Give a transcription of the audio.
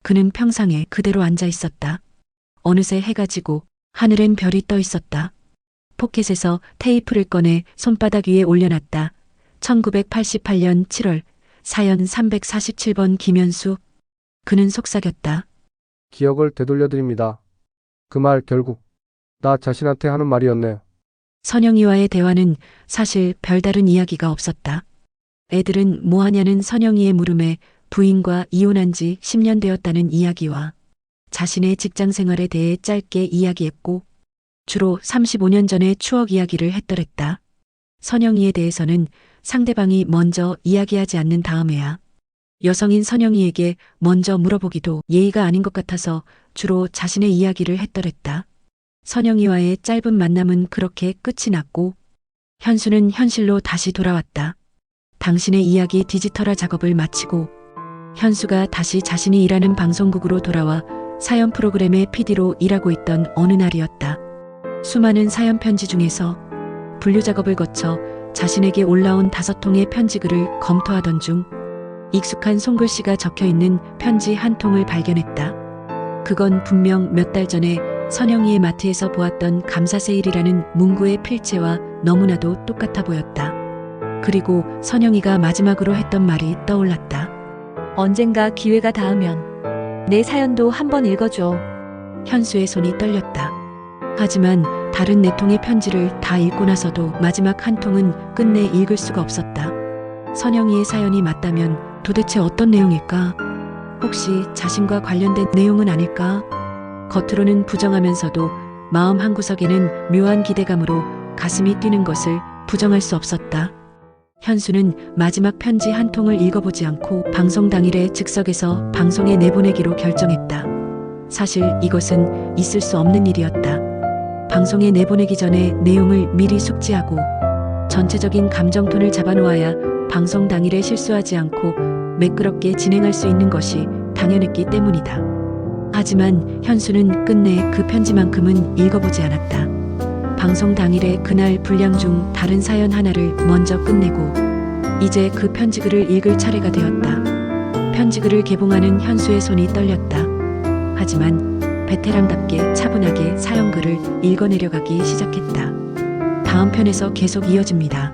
그는 평상에 그대로 앉아 있었다. 어느새 해가 지고 하늘엔 별이 떠 있었다. 포켓에서 테이프를 꺼내 손바닥 위에 올려놨다. 1988년 7월 사연 347번 김현수. 그는 속삭였다. 기억을 되돌려드립니다. 그 말 결국 나 자신한테 하는 말이었네. 선영이와의 대화는 사실 별다른 이야기가 없었다. 애들은 뭐하냐는 선영이의 물음에 부인과 이혼한 지 10년 되었다는 이야기와 자신의 직장 생활에 대해 짧게 이야기했고 주로 35년 전의 추억 이야기를 했더랬다. 선영이에 대해서는 상대방이 먼저 이야기하지 않는 다음에야 여성인 선영이에게 먼저 물어보기도 예의가 아닌 것 같아서 주로 자신의 이야기를 했더랬다. 선영이와의 짧은 만남은 그렇게 끝이 났고 현수는 현실로 다시 돌아왔다. 당신의 이야기 디지털화 작업을 마치고 현수가 다시 자신이 일하는 방송국으로 돌아와 사연 프로그램의 PD로 일하고 있던 어느 날이었다. 수많은 사연 편지 중에서 분류 작업을 거쳐 자신에게 올라온 5통의 편지글을 검토하던 중 익숙한 손글씨가 적혀있는 편지 한 통을 발견했다. 그건 분명 몇 달 전에 선영이의 마트에서 보았던 감사 세일이라는 문구의 필체와 너무나도 똑같아 보였다. 그리고 선영이가 마지막으로 했던 말이 떠올랐다. 언젠가 기회가 닿으면 내 사연도 한번 읽어줘. 현수의 손이 떨렸다. 하지만 다른 4통의 편지를 다 읽고 나서도 마지막 한 통은 끝내 읽을 수가 없었다. 선영이의 사연이 맞다면 도대체 어떤 내용일까? 혹시 자신과 관련된 내용은 아닐까? 겉으로는 부정하면서도 마음 한구석에는 묘한 기대감으로 가슴이 뛰는 것을 부정할 수 없었다. 현수는 마지막 편지 한 통을 읽어보지 않고 방송 당일에 즉석에서 방송에 내보내기로 결정했다. 사실 이것은 있을 수 없는 일이었다. 방송에 내보내기 전에 내용을 미리 숙지하고 전체적인 감정톤을 잡아놓아야 방송 당일에 실수하지 않고 매끄럽게 진행할 수 있는 것이 당연했기 때문이다. 하지만 현수는 끝내 그 편지만큼은 읽어보지 않았다. 방송 당일에 그날 분량 중 다른 사연 하나를 먼저 끝내고 이제 그 편지글을 읽을 차례가 되었다. 편지글을 개봉하는 현수의 손이 떨렸다. 하지만 베테랑답게 차분하게 사연글을 읽어내려가기 시작했다. 다음 편에서 계속 이어집니다.